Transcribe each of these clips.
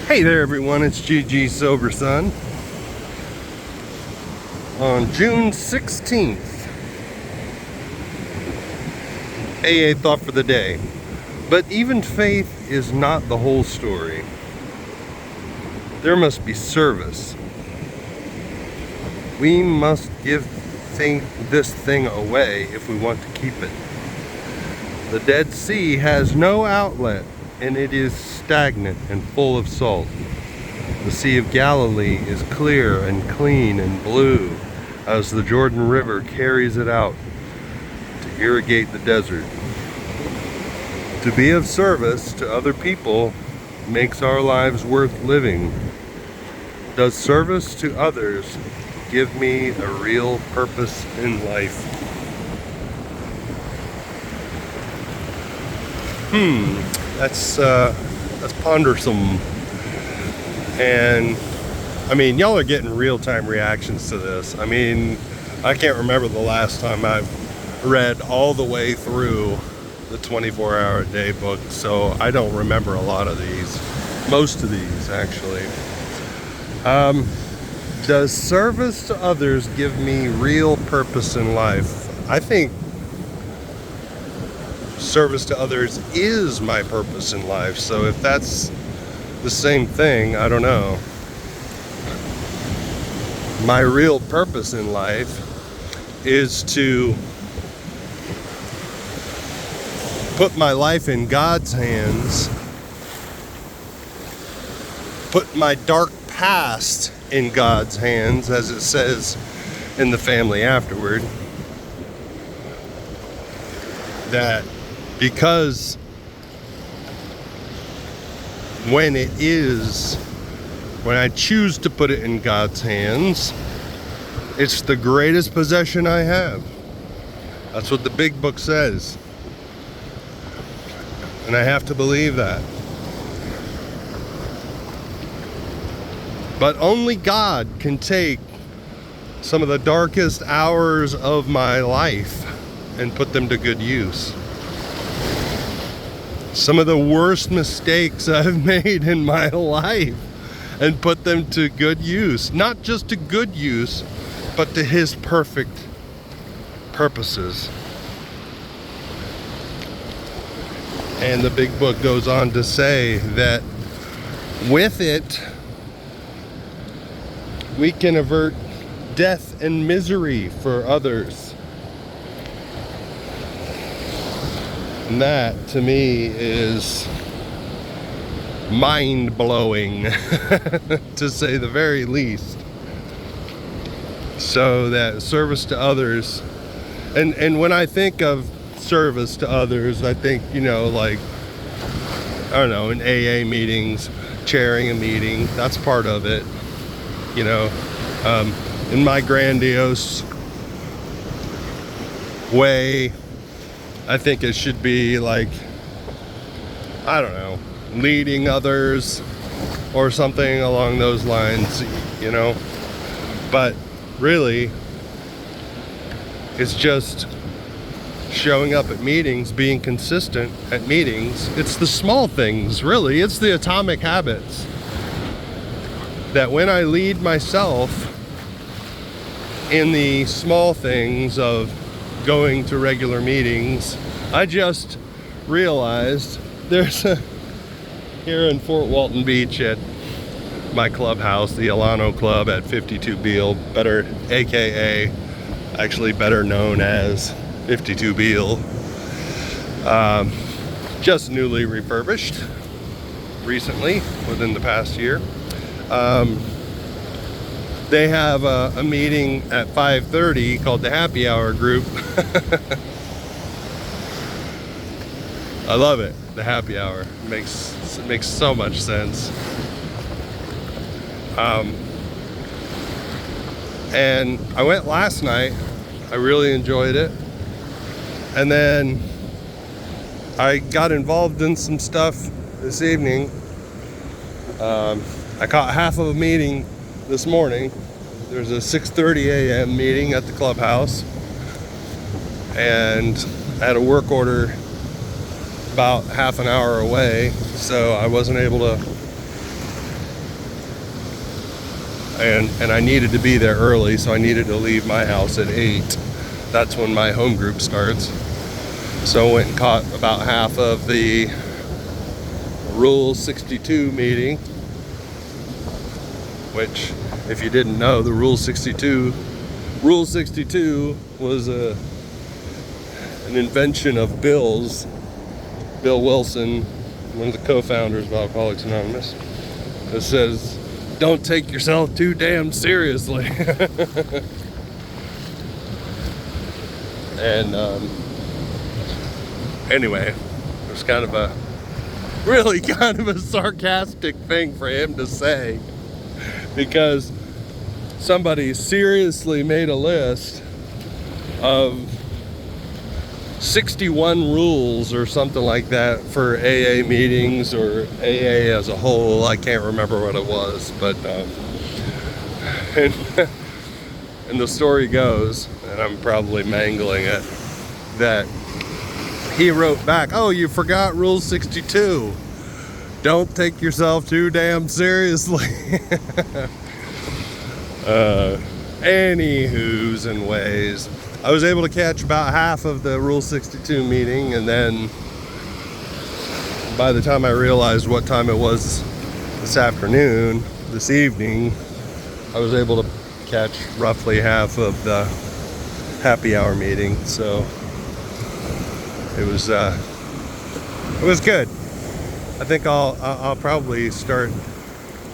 Hey there everyone, it's GG Sober Sun. On June 16th, AA thought for the day. But even faith is not the whole story. There must be service. We must give this thing away if we want to keep it. The Dead Sea has no outlet, and it is stagnant and full of salt. The Sea of Galilee is clear and clean and blue as the Jordan River carries it out to irrigate the desert. To be of service to other people makes our lives worth living. Does service to others give me a real purpose in life? That's pondersome. And I mean, y'all are getting real-time reactions to this. I mean, I can't remember the last time I've read all the way through the 24-hour-a-day book, so I don't remember a lot of these. Most of these, actually. Does service to others give me real purpose in life? I think service to others is my purpose in life. So if that's the same thing, I don't know. My real purpose in life is to put my life in God's hands, put my dark past in God's hands, as it says in the family afterward. That because when I choose to put it in God's hands, it's the greatest possession I have. That's what the big book says. And I have to believe that. But only God can take some of the darkest hours of my life and put them to good use. Some of the worst mistakes I've made in my life and put them to good use. Not just to good use, but to His perfect purposes. And the big book goes on to say that with it, we can avert death and misery for others. And that, to me, is mind-blowing, to say the very least. So that service to others, and when I think of service to others, I think, like, I don't know, in AA meetings, chairing a meeting, that's part of it. In my grandiose way, I think it should be like, I don't know, leading others or something along those lines, But really, it's just showing up at meetings, being consistent at meetings. It's the small things, really. It's the atomic habits. That when I lead myself in the small things of going to regular meetings, I just realized there's here in Fort Walton Beach at my clubhouse, the Alano Club at 52 Beale, better known as 52 Beale, just newly refurbished recently, within the past year. They have a meeting at 5:30 called the Happy Hour Group. I love it. The Happy Hour makes so much sense. And I went last night. I really enjoyed it. And then I got involved in some stuff this evening. I caught half of a meeting this morning. There's a 6:30 a.m. meeting at the clubhouse, and I had a work order about half an hour away, so I wasn't able to and I needed to be there early, so I needed to leave my house at 8. That's when my home group starts. So I went and caught about half of the Rule 62 meeting, which, if you didn't know, the Rule 62 was an invention of Bill Wilson, one of the co-founders of Alcoholics Anonymous. It says, don't take yourself too damn seriously. And anyway, it was kind of a sarcastic thing for him to say, because somebody seriously made a list of 61 rules or something like that for AA meetings or AA as a whole. I can't remember what it was, but and the story goes, and I'm probably mangling it, that he wrote back, oh, you forgot Rule 62. Don't take yourself too damn seriously. Anywho's and ways. I was able to catch about half of the Rule 62 meeting, and then by the time I realized what time it was this evening, I was able to catch roughly half of the happy hour meeting. So it was good. I think I'll probably start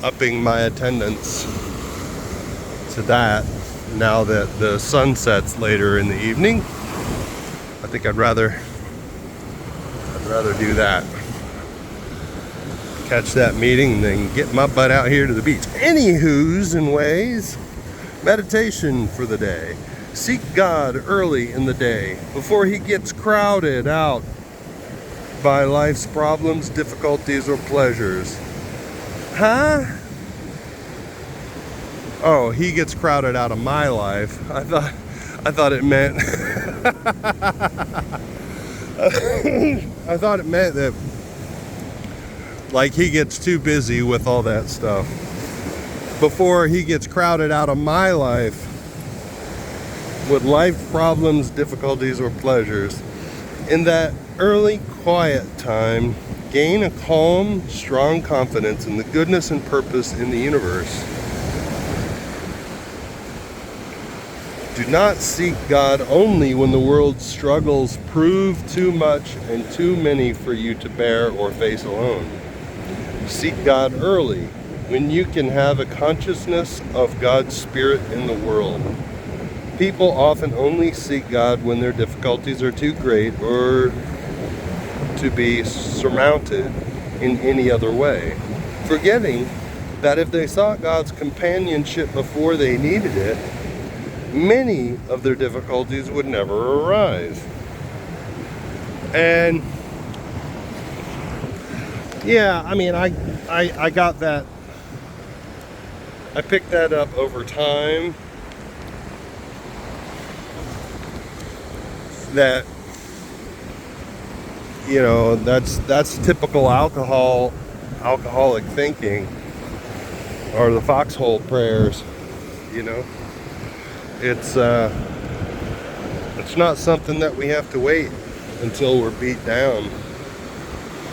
upping my attendance to that now that the sun sets later in the evening. I think I'd rather do that. Catch that meeting and then get my butt out here to the beach. Anywho's and ways, meditation for the day. Seek God early in the day before he gets crowded out by life's problems, difficulties, or pleasures. Huh? Oh, he gets crowded out of my life. I thought it meant I thought it meant that, like, he gets too busy with all that stuff before he gets crowded out of my life with life problems, difficulties, or pleasures. In that early quiet time, gain a calm, strong confidence in the goodness and purpose in the universe. Do not seek God only when the world's struggles prove too much and too many for you to bear or face alone. Seek God early, when you can have a consciousness of God's Spirit in the world. People often only seek God when their difficulties are too great or to be surmounted in any other way, forgetting that if they sought God's companionship before they needed it, many of their difficulties would never arise. And yeah, I mean, I got that. I picked that up over time. That, you know, that's typical alcoholic thinking, or the foxhole prayers, you know. It's not something that we have to wait until we're beat down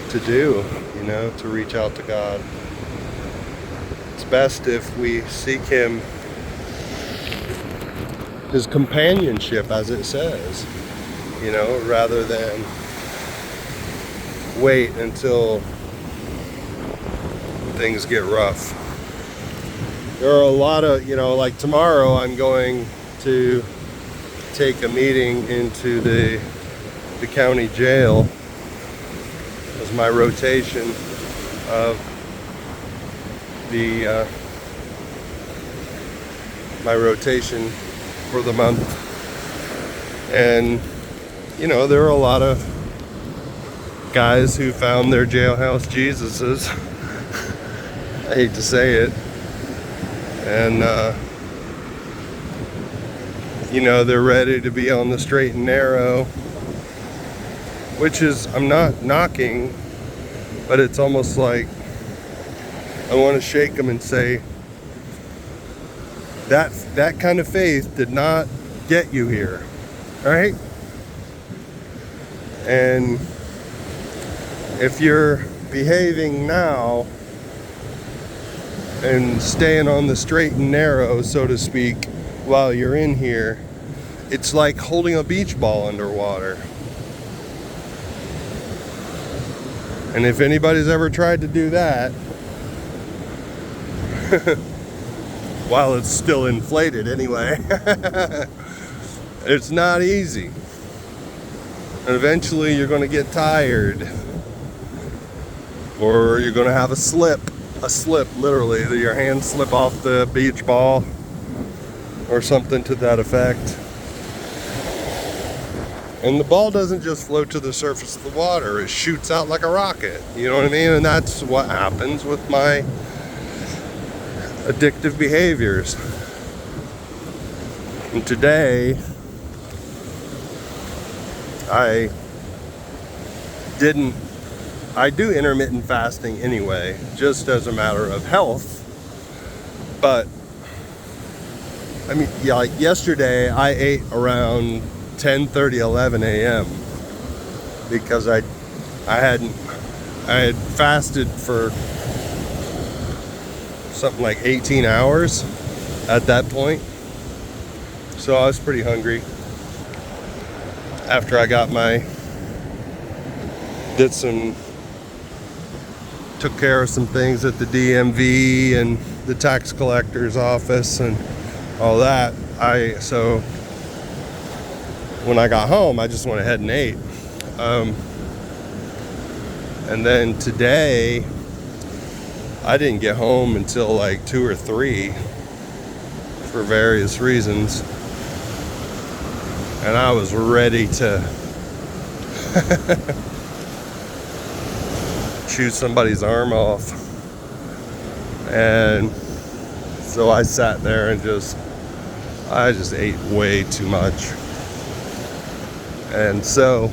to do, you know, to reach out to God. It's best if we seek him, his companionship, as it says, you know, rather than wait until things get rough. There are a lot of, you know, like tomorrow I'm going to take a meeting into the county jail as my rotation of my rotation for the month. And, you know, there are a lot of guys who found their jailhouse Jesuses. I hate to say it. And, you know, they're ready to be on the straight and narrow, which is, I'm not knocking, but it's almost like I want to shake them and say, That kind of faith did not get you here, right? And if you're behaving now and staying on the straight and narrow, so to speak, while you're in here, it's like holding a beach ball underwater. And if anybody's ever tried to do that, while it's still inflated anyway, it's not easy. And eventually you're going to get tired. Or you're going to have a slip, literally, that your hands slip off the beach ball or something to that effect. And the ball doesn't just float to the surface of the water, it shoots out like a rocket. You know what I mean? And that's what happens with my addictive behaviors. And today, I do intermittent fasting anyway, just as a matter of health. But, I mean, yeah, like yesterday, I ate around 10:30, 11 a.m. because I had fasted for something like 18 hours at that point. So I was pretty hungry after I got took care of some things at the DMV and the tax collector's office and all that. So when I got home, I just went ahead and ate. And then today, I didn't get home until like 2 or 3 for various reasons. And I was ready to shoot somebody's arm off. And so I sat there and I just ate way too much. And so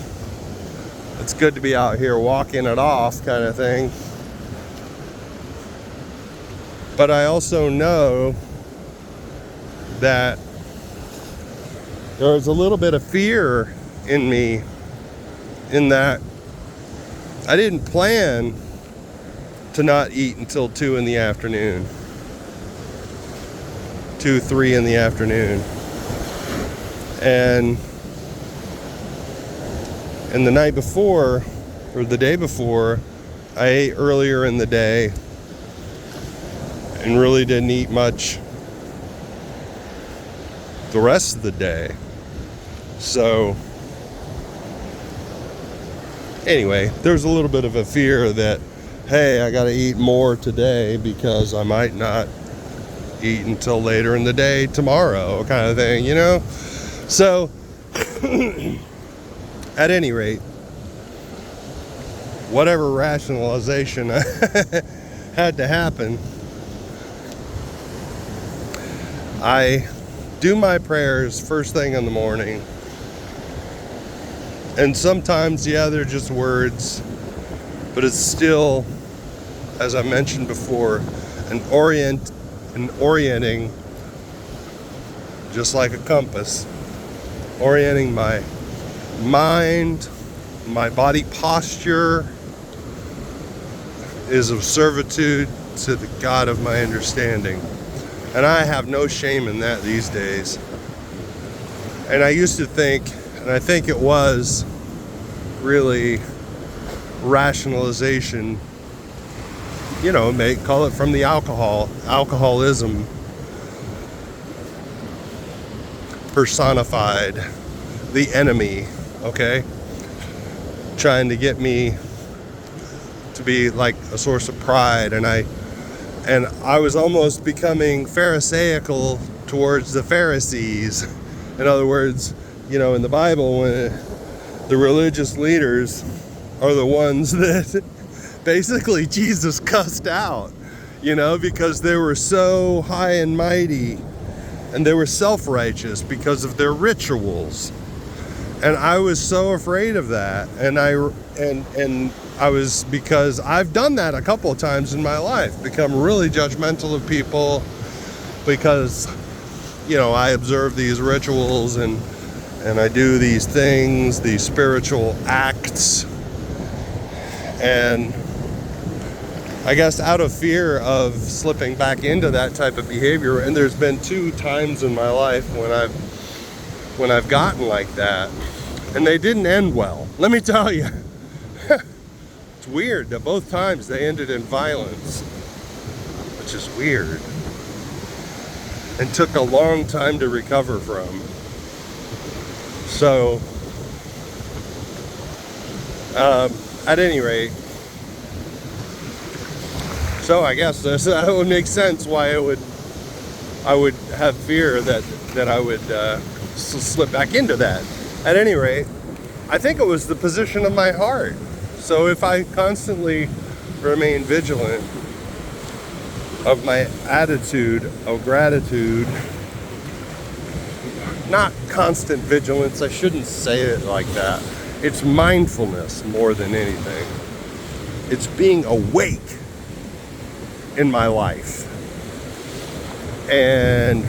it's good to be out here walking it off kind of thing. But I also know that there was a little bit of fear in me in that I didn't plan to not eat until 2 in the afternoon. 2, 3 in the afternoon. And the night before, or the day before, I ate earlier in the day and really didn't eat much the rest of the day. So anyway, there's a little bit of a fear that, hey, I gotta eat more today because I might not eat until later in the day tomorrow, kind of thing, you know? So at any rate, whatever rationalization had to happen, I do my prayers first thing in the morning. And sometimes, yeah, they're just words, but it's still, as I mentioned before, an orienting, just like a compass, orienting my mind, my body posture is of servitude to the God of my understanding. And I have no shame in that these days. And I used to think, and I think it was really rationalization, you know, call it from the alcoholism personified, the enemy, okay? Trying to get me to be like a source of pride, and I was almost becoming pharisaical towards the Pharisees. In other words, you know, in the Bible, when the religious leaders are the ones that basically Jesus cussed out, you know, because they were so high and mighty and they were self-righteous because of their rituals. And I was so afraid of that. And I was, because I've done that a couple of times in my life, become really judgmental of people because I observe these rituals and I do these things, these spiritual acts, and I guess out of fear of slipping back into that type of behavior, and there's been 2 times in my life when I've gotten like that, and they didn't end well. Let me tell you, it's weird that both times they ended in violence, which is weird, and took a long time to recover from. So, at any rate, so I guess that would make sense why I would have fear that I would slip back into that. At any rate, I think it was the position of my heart. So if I constantly remain vigilant of my attitude of gratitude, not constant vigilance, I shouldn't say it like that. It's mindfulness more than anything. It's being awake in my life and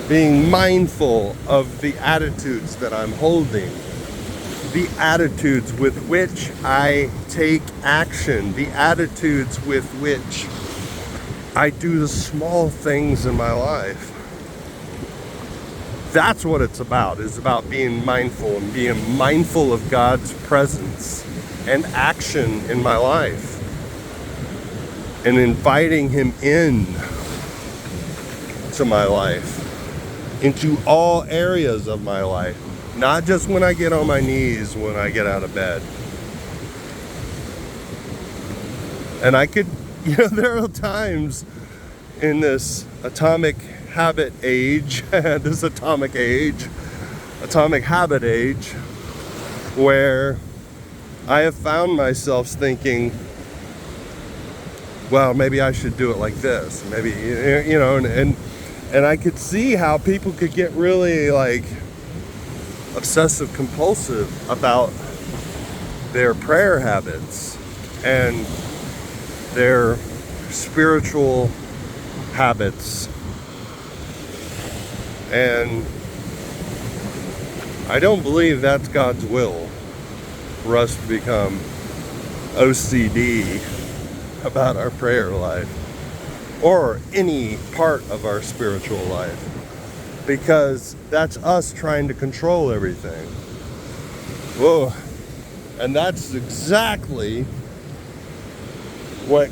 being mindful of the attitudes that I'm holding, the attitudes with which I take action, the attitudes with which I do the small things in my life. That's what it's about. It's about being mindful and being mindful of God's presence and action in my life, and inviting Him in to my life, into all areas of my life, not just when I get on my knees when I get out of bed. And I could, there are times in this atomic habit age, atomic habit age, where I have found myself thinking, well, maybe I should do it like this. Maybe, and I could see how people could get really like obsessive compulsive about their prayer habits and their spiritual habits. And I don't believe that's God's will for us to become OCD about our prayer life or any part of our spiritual life, because that's us trying to control everything. Whoa. And that's exactly what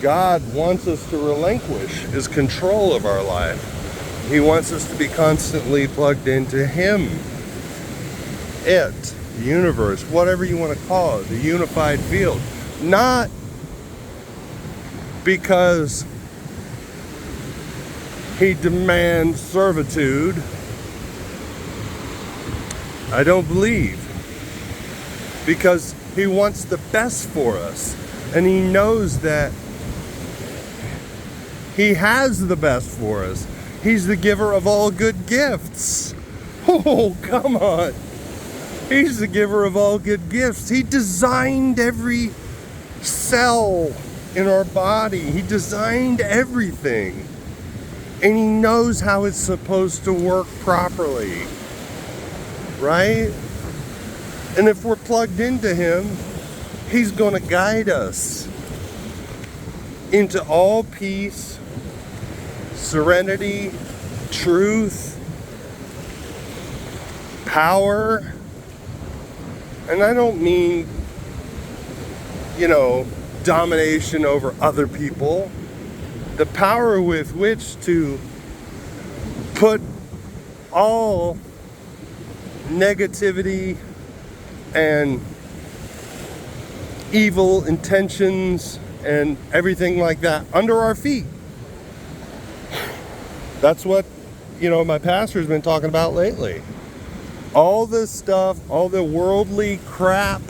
God wants us to relinquish, is control of our life. He wants us to be constantly plugged into Him, the universe, whatever you want to call it, the unified field. Not because He demands servitude. I don't believe. Because He wants the best for us. And He knows that He has the best for us. He's the giver of all good gifts. Oh, come on. He's the giver of all good gifts. He designed every cell in our body. He designed everything. And He knows how it's supposed to work properly. Right? And if we're plugged into Him, He's going to guide us into all peace, serenity, truth, power. And I don't mean, domination over other people. The power with which to put all negativity and evil intentions and everything like that under our feet. That's what, my pastor's been talking about lately. All this stuff, all the worldly crap,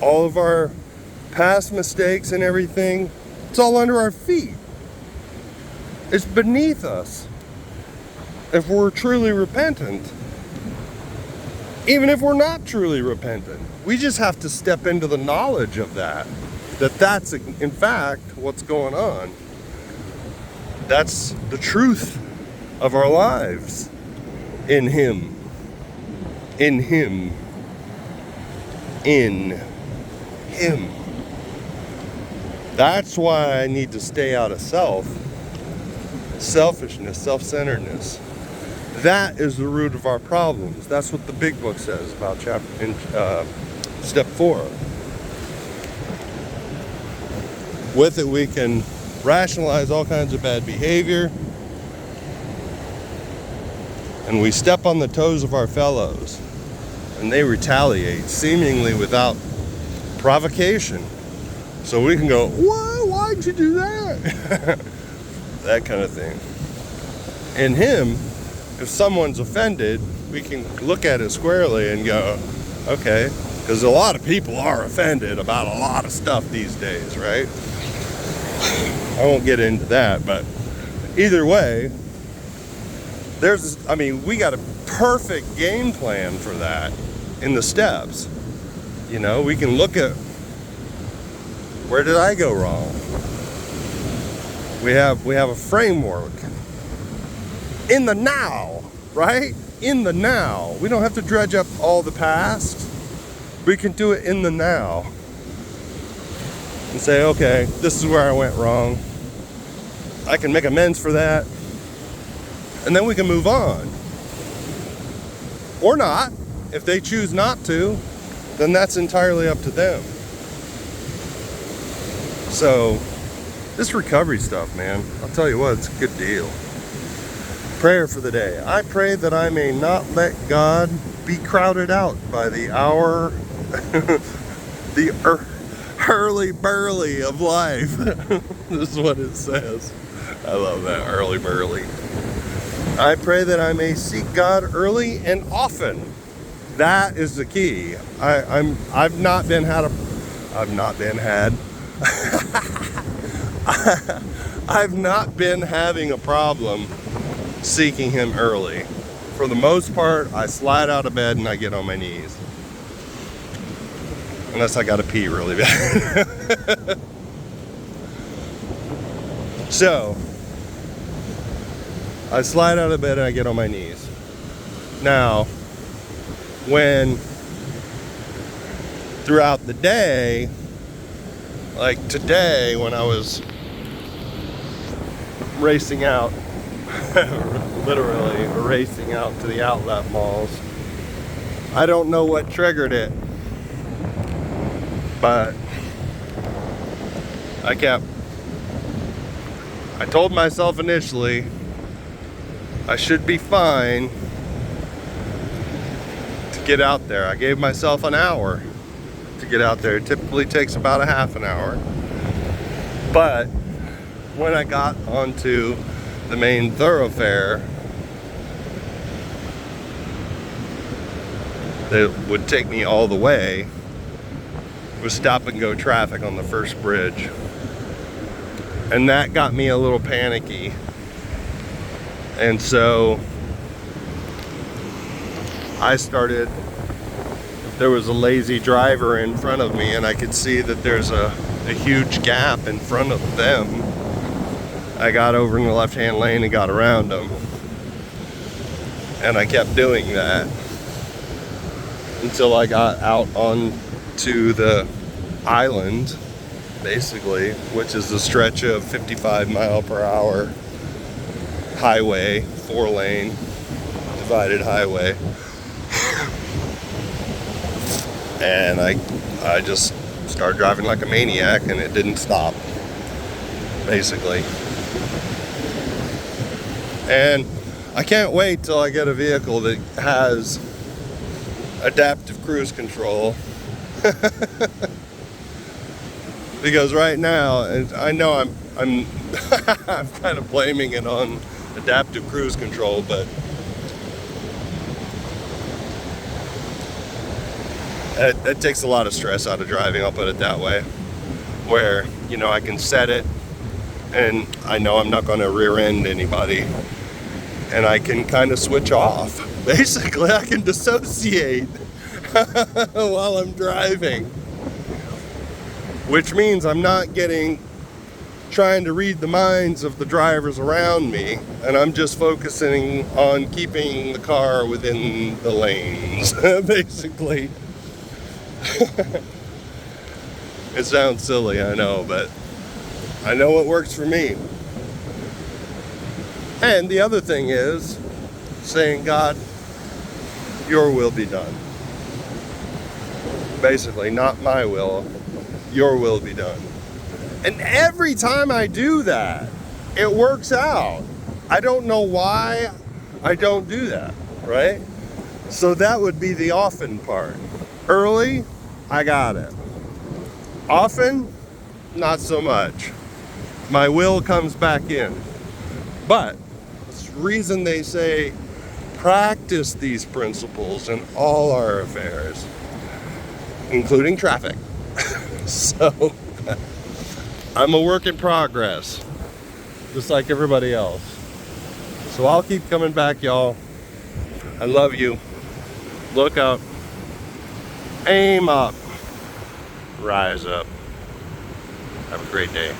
all of our past mistakes and everything, it's all under our feet. It's beneath us if we're truly repentant. Even if we're not truly repentant, we just have to step into the knowledge of that's in fact what's going on. That's the truth of our lives. In Him. In Him. In Him. That's why I need to stay out of selfishness, self-centeredness. That is the root of our problems. That's what the big book says about step 4. With it, we can rationalize all kinds of bad behavior, and we step on the toes of our fellows, and they retaliate seemingly without provocation. So we can go, why'd you do that? That kind of thing. In Him, if someone's offended, we can look at it squarely and go, okay, because a lot of people are offended about a lot of stuff these days, right? I won't get into that, but either way, we got a perfect game plan for that in the steps. You know, we can look at, where did I go wrong? We have a framework in the now, right? In the now. We don't have to dredge up all the past. We can do it in the now and say, okay, this is where I went wrong. I can make amends for that. And then we can move on. Or not. If they choose not to, then that's entirely up to them. So, this recovery stuff, man, I'll tell you what, it's a good deal. Prayer for the day. I pray that I may not let God be crowded out by the hour, the hurly-burly of life. This is what it says. I love that, hurly-burly. I pray that I may seek God early and often. That is the key. I've not been having a problem seeking Him early. For the most part, I slide out of bed and I get on my knees. Unless I gotta pee really bad. So, I slide out of bed and I get on my knees. Now, when throughout the day, like today when I was racing out, literally racing out to the outlet malls, I don't know what triggered it, but I told myself initially I should be fine to get out there. I gave myself an hour to get out there. It typically takes about a half an hour. But when I got onto the main thoroughfare that would take me all the way, was stop and go traffic on the first bridge. And that got me a little panicky. And so there was a lazy driver in front of me, and I could see that there's a huge gap in front of them. I got over in the left-hand lane and got around them. And I kept doing that until I got out onto the island, basically, which is a stretch of 55-mile-per-hour highway, 4-lane divided highway. And I just started driving like a maniac, and it didn't stop, basically. And I can't wait till I get a vehicle that has adaptive cruise control. Because right now, and I know I'm I'm kind of blaming it on adaptive cruise control, but it takes a lot of stress out of driving, I'll put it that way. Where, you know, I can set it and I know I'm not going to rear end anybody, and I can kind of switch off. Basically, I can dissociate while I'm driving, which means I'm not getting trying to read the minds of the drivers around me, and I'm just focusing on keeping the car within the lanes, basically. It sounds silly, I know, but I know what works for me. And the other thing is saying, God, your will be done. Basically, not my will, your will be done. And every time I do that, it works out. I don't know why I don't do that, right? So that would be the often part. Early, I got it. Often, not so much. My will comes back in. But it's the reason they say practice these principles in all our affairs, including traffic. So I'm a work in progress, just like everybody else. So I'll keep coming back, y'all. I love you. Look up. Aim up. Rise up. Have a great day.